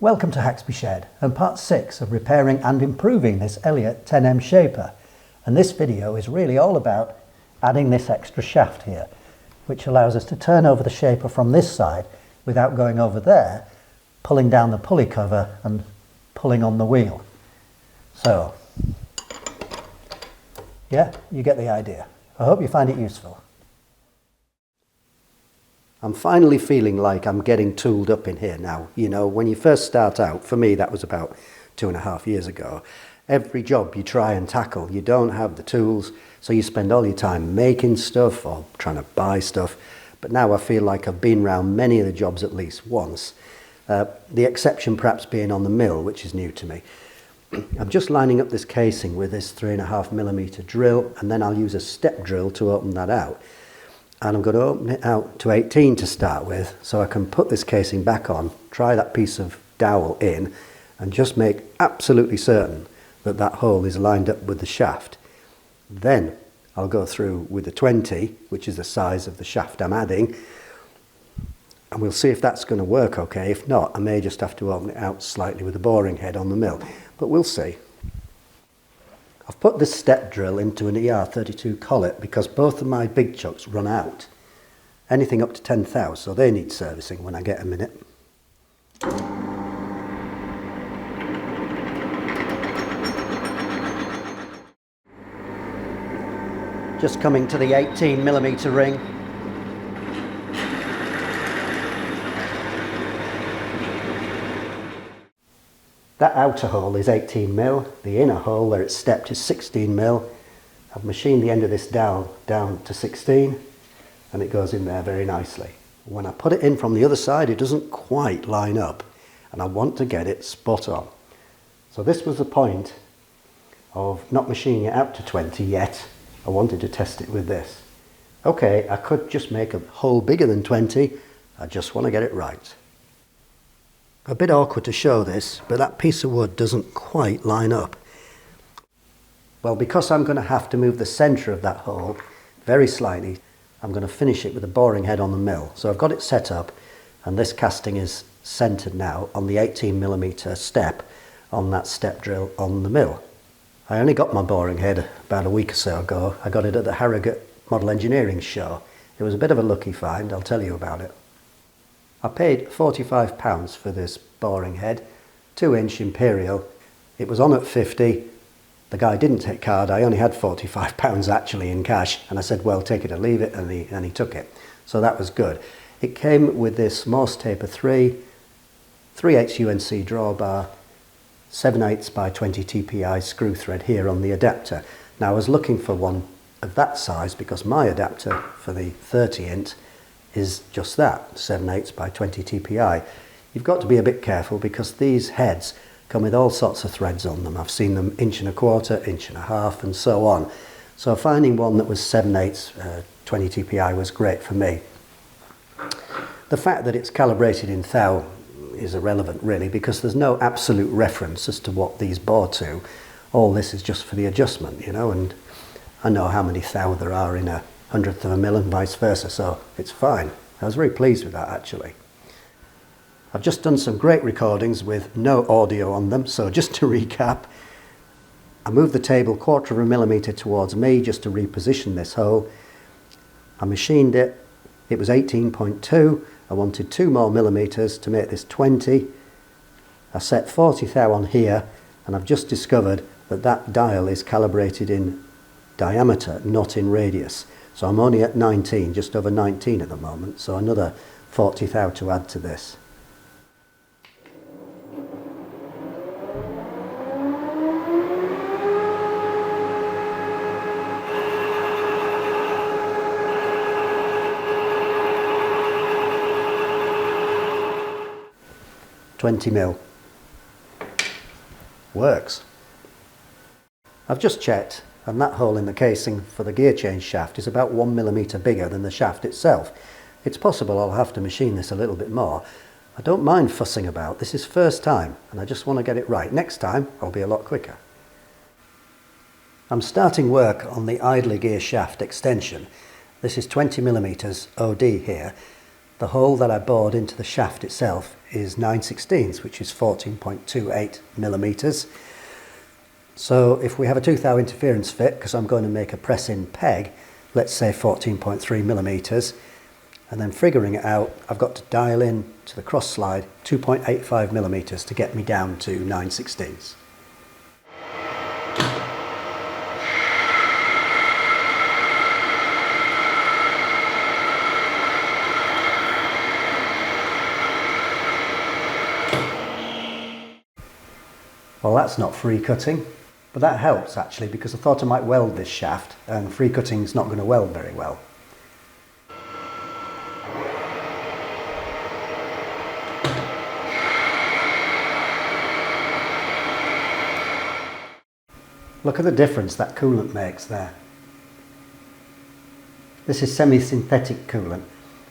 Welcome to Haxby Shed and part 6 of repairing and improving this Elliott 10M shaper, and this video is really all about adding this extra shaft here, which allows us to turn over the shaper from this side without going over there, pulling down the pulley cover and pulling on the wheel. So yeah, you get the idea. I hope you find it useful. I'm finally feeling like I'm getting tooled up in here now. You know, when you first start out, for me that was about 2.5 years ago, every job you try and tackle, you don't have the tools, so you spend all your time making stuff or trying to buy stuff. But now I feel like I've been around many of the jobs at least once. The exception perhaps being on the mill, which is new to me. I'm just lining up this casing with this 3.5mm drill, and then I'll use a step drill to open that out. And I'm going to open it out to 18 to start with, so I can put this casing back on, try that piece of dowel in, and just make absolutely certain that that hole is lined up with the shaft. Then I'll go through with the 20, which is the size of the shaft I'm adding, and we'll see if that's going to work okay. If not, I may just have to open it out slightly with a boring head on the mill, but we'll see. I've put this step drill into an ER32 collet because both of my big chucks run out. Anything up to 10 thou, so they need servicing when I get a minute. Just coming to the 18mm ring. That outer hole is 18mm, the inner hole where it's stepped is 16mm. I've machined the end of this down to 16 and it goes in there very nicely. When I put it in from the other side, it doesn't quite line up and I want to get it spot on. So this was the point of not machining it out to 20 yet. I wanted to test it with this. Okay, I could just make a hole bigger than 20, I just want to get it right. A bit awkward to show this, but that piece of wood doesn't quite line up. Well, because I'm going to have to move the centre of that hole very slightly, I'm going to finish it with a boring head on the mill. So I've got it set up, and this casting is centred now on the 18mm step on that step drill on the mill. I only got my boring head about a week or so ago. I got it at the Harrogate Model Engineering Show. It was a bit of a lucky find, I'll tell you about it. I paid £45 for this boring head, 2-inch Imperial. It was on at 50. The guy didn't take card. I only had £45 actually in cash, and I said, well, take it or leave it, and he took it. So that was good. It came with this Morse Taper 3/8 UNC drawbar, 7/8 by 20 TPI screw thread here on the adapter. Now I was looking for one of that size because my adapter for the 30-inch is just that, 7/8 by 20 TPI. You've got to be a bit careful because these heads come with all sorts of threads on them. I've seen them 1.25 inches, 1.5 inches and so on. So finding one that was 7/8 20 TPI was great for me. The fact that it's calibrated in thou is irrelevant really because there's no absolute reference as to what these bore to. All this is just for the adjustment, you know, and I know how many thou there are in a 100th of a mil and vice versa, so it's fine. I was very pleased with that actually. I've just done some great recordings with no audio on them, so just to recap, I moved the table 1/4 mm towards me just to reposition this hole. I machined it, it was 18.2, I wanted 2 more millimeters to make this 20. I set 40 thou on here, and I've just discovered that that dial is calibrated in diameter, not in radius. So I'm only at 19, just over 19 at the moment, so another 40 thou to add to this. $20mm. Works. I've just checked, and that hole in the casing for the gear change shaft is about 1mm bigger than the shaft itself. It's possible I'll have to machine this a little bit more. I don't mind fussing about. This is first time and I just want to get it right. Next time I'll be a lot quicker. I'm starting work on the idler gear shaft extension. This is 20mm OD here. The hole that I bored into the shaft itself is 9/16, which is 14.28 millimeters. So if we have a tooth thou interference fit, because I'm going to make a press-in peg, let's say 14.3 millimeters, and then figuring it out, I've got to dial in to the cross slide 2.85 millimeters to get me down to 9/16. Well, that's not free cutting, but that helps actually, because I thought I might weld this shaft, and free cutting's not going to weld very well. Look at the difference that coolant makes there. This is semi-synthetic coolant.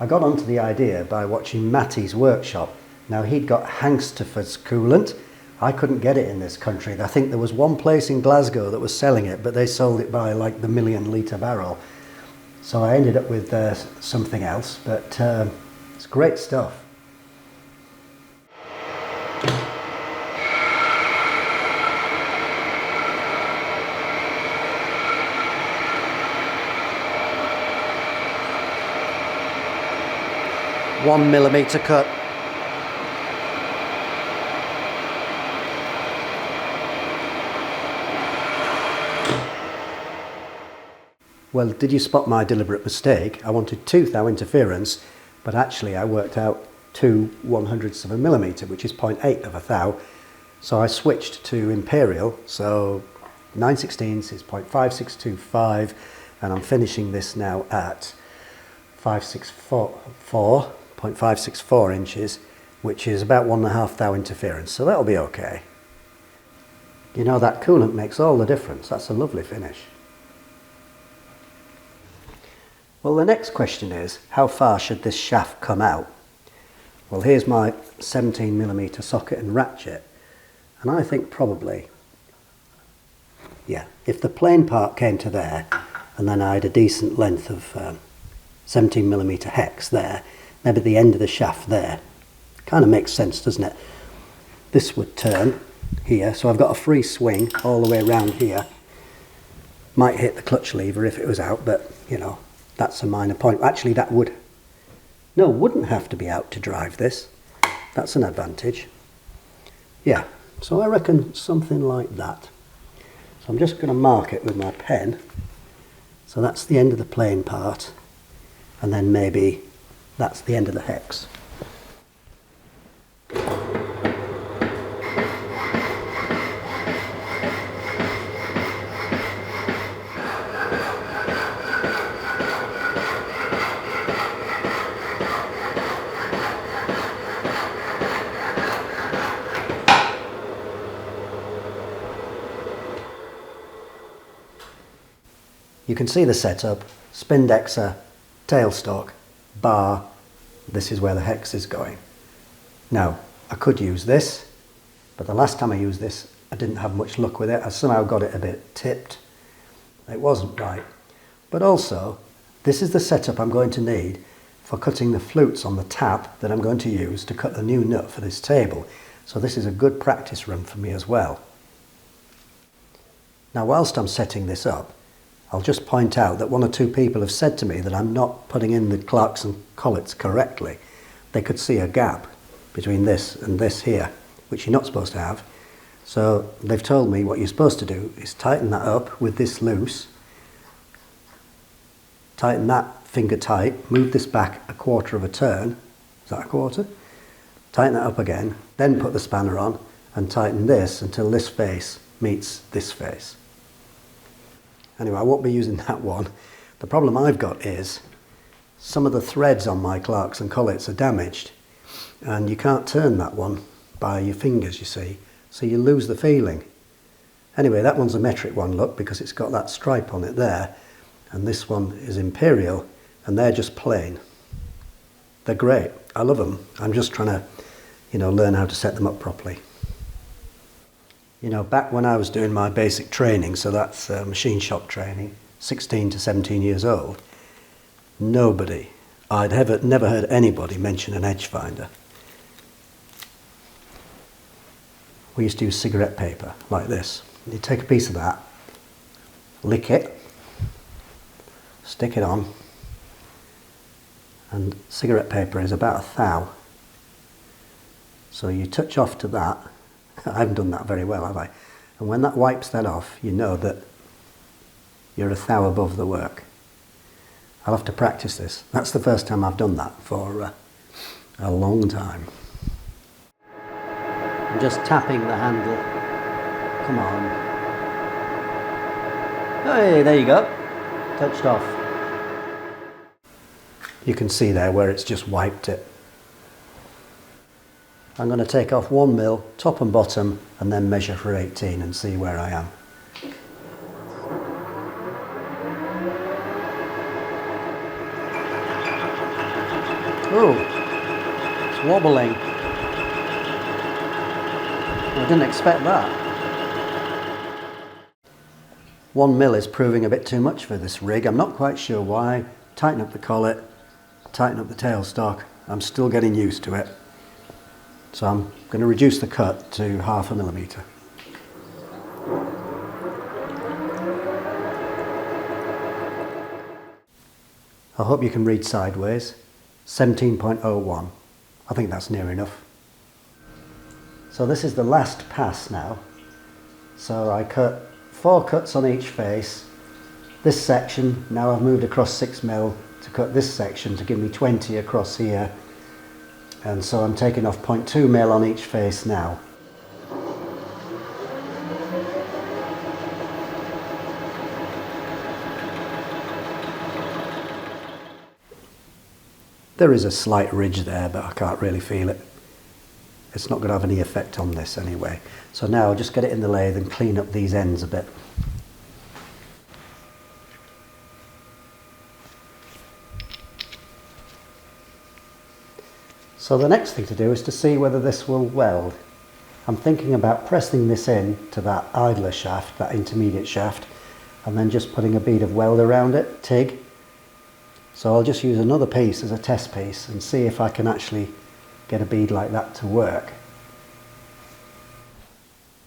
I got onto the idea by watching Matty's workshop. Now, he'd got Hangsterford's coolant. I couldn't get it in this country. I think there was one place in Glasgow that was selling it, but they sold it by like the 1,000,000 litre barrel. So I ended up with something else, but it's great stuff. One millimetre cut. Well, did you spot my deliberate mistake? I wanted tooth thou interference, but actually I worked out 2/100ths of a millimetre, which is 0.8 of a thou. So I switched to imperial, so 9/16 is 0.5625, and I'm finishing this now at 0.564 inches, which is about 1.5 thou interference, so that'll be okay. You know, that coolant makes all the difference. That's a lovely finish. Well, the next question is, how far should this shaft come out? Well, here's my 17mm socket and ratchet, and I think probably, yeah, if the plain part came to there, and then I had a decent length of 17mm hex there, maybe the end of the shaft there, kind of makes sense, doesn't it? This would turn here, so I've got a free swing all the way around here. Might hit the clutch lever if it was out, but you know, that's a minor point. Actually, that wouldn't have to be out to drive this. That's an advantage. Yeah, so I reckon something like that. So I'm just going to mark it with my pen. So that's the end of the plain part, and then maybe that's the end of the hex. You can see the setup: spindexer, tailstock, bar. This is where the hex is going. Now, I could use this, but the last time I used this, I didn't have much luck with it. I somehow got it a bit tipped. It wasn't right. But also, this is the setup I'm going to need for cutting the flutes on the tab that I'm going to use to cut the new nut for this table. So this is a good practice run for me as well. Now, whilst I'm setting this up, I'll just point out that one or two people have said to me that I'm not putting in the Clarkson collets correctly. They could see a gap between this and this here, which you're not supposed to have. So they've told me what you're supposed to do is tighten that up with this loose, tighten that finger tight, move this back a quarter of a turn. Is that a quarter? Tighten that up again, then put the spanner on and tighten this until this face meets this face. Anyway, I won't be using that one. The problem I've got is some of the threads on my Clarkson collets are damaged, and you can't turn that one by your fingers, you see, so you lose the feeling. Anyway, that one's a metric one, look, because it's got that stripe on it there, and this one is imperial, and they're just plain. They're great. I love them. I'm just trying to, learn how to set them up properly. Back when I was doing my basic training, so that's machine shop training, 16 to 17 years old, nobody I'd never heard anybody mention an edge finder. We used to use cigarette paper like this. You take a piece of that, lick it, stick it on, and cigarette paper is about a thou. So you touch off to that. I haven't done that very well, have I? And when that wipes that off, you know that you're a thou above the work. I'll have to practice this. That's the first time I've done that for a long time. I'm just tapping the handle. Come on. Hey, there you go. Touched off. You can see there where it's just wiped it. I'm going to take off 1 mil, top and bottom, and then measure for 18 and see where I am. Oh, it's wobbling. I didn't expect that. 1 mil is proving a bit too much for this rig. I'm not quite sure why. Tighten up the collet, tighten up the tailstock. I'm still getting used to it. So I'm going to reduce the cut to 0.5 millimetre. I hope you can read sideways. 17.01. I think that's near enough. So this is the last pass now. So I cut 4 cuts on each face. This section, now I've moved across 6 mil to cut this section to give me 20 across here. And so I'm taking off 0.2 mil on each face now. There is a slight ridge there, but I can't really feel it. It's not going to have any effect on this anyway. So now I'll just get it in the lathe and clean up these ends a bit. So the next thing to do is to see whether this will weld. I'm thinking about pressing this in to that idler shaft, that intermediate shaft, and then just putting a bead of weld around it, TIG. So I'll just use another piece as a test piece and see if I can actually get a bead like that to work.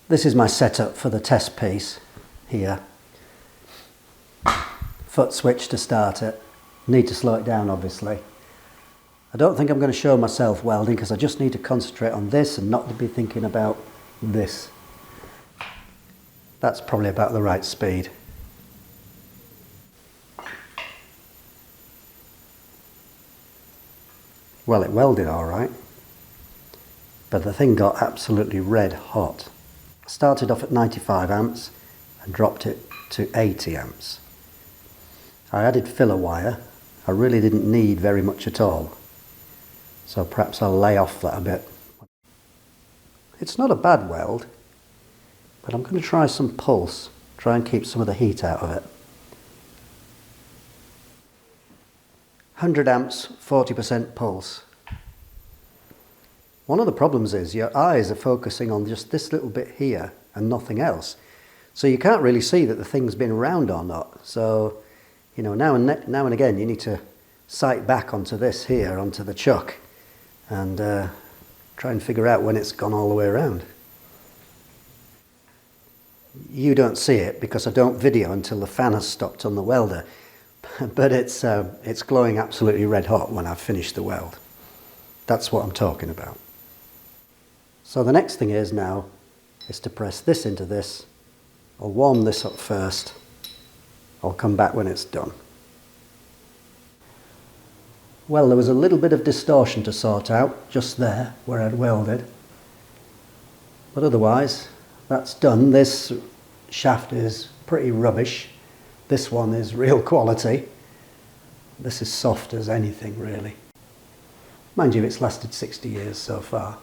This is my setup for the test piece here. Foot switch to start it. Need to slow it down obviously. I don't think I'm going to show myself welding because I just need to concentrate on this and not to be thinking about this. That's probably about the right speed. Well, it welded all right, but the thing got absolutely red hot. I started off at 95 amps and dropped it to 80 amps. I added filler wire. I really didn't need very much at all. So perhaps I'll lay off that a bit. It's not a bad weld, but I'm going to try some pulse, try and keep some of the heat out of it. 100 amps, 40% pulse. One of the problems is your eyes are focusing on just this little bit here and nothing else. So you can't really see that the thing's been round or not. So, you know, now and again you need to sight back onto this here, onto the chuck, and try and figure out when it's gone all the way around. You don't see it because I don't video until the fan has stopped on the welder, but it's glowing absolutely red hot when I've finished the weld. That's what I'm talking about. So the next thing is now is to press this into this. I'll warm this up first. I'll come back when it's done. Well, there was a little bit of distortion to sort out just there where I'd welded, but otherwise that's done. This shaft is pretty rubbish. This one is real quality. This is soft as anything really. Mind you, it's lasted 60 years so far.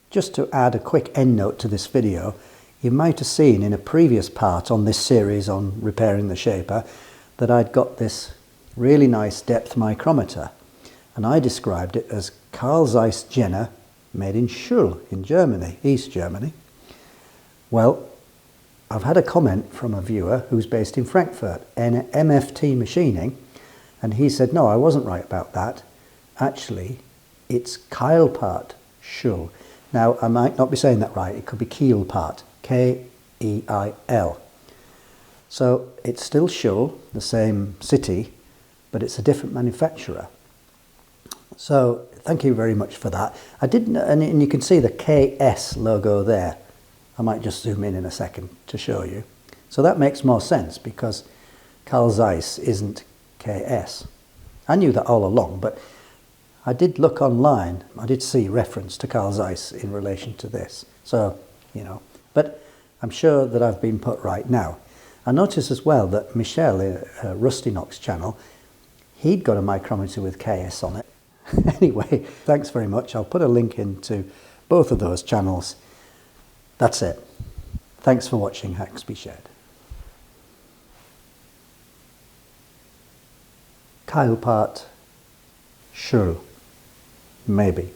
Just to add a quick end note to this video, you might have seen in a previous part on this series on repairing the shaper that I'd got this really nice depth micrometer, and I described it as Carl Zeiss Jenner made in Schul in Germany, East Germany. Well, I've had a comment from a viewer who's based in Frankfurt, MFT Machining, and he said, no, I wasn't right about that. Actually, it's Keilpart Schul. Now, I might not be saying that right. It could be Keilpart, K-E-I-L. So it's still Schul, the same city, but it's a different manufacturer. So thank you very much for that. I didn't, and you can see the KS logo there. I might just zoom in a second to show you. So that makes more sense because Carl Zeiss isn't KS. I knew that all along, but I did look online. I did see reference to Carl Zeiss in relation to this. So, you know, but I'm sure that I've been put right now. I noticed as well that Michel, Rusty Knox channel, he'd got a micrometer with KS on it. Anyway, thanks very much. I'll put a link into both of those channels. That's it. Thanks for watching Haxby Shed. Keilpart Schul. Maybe.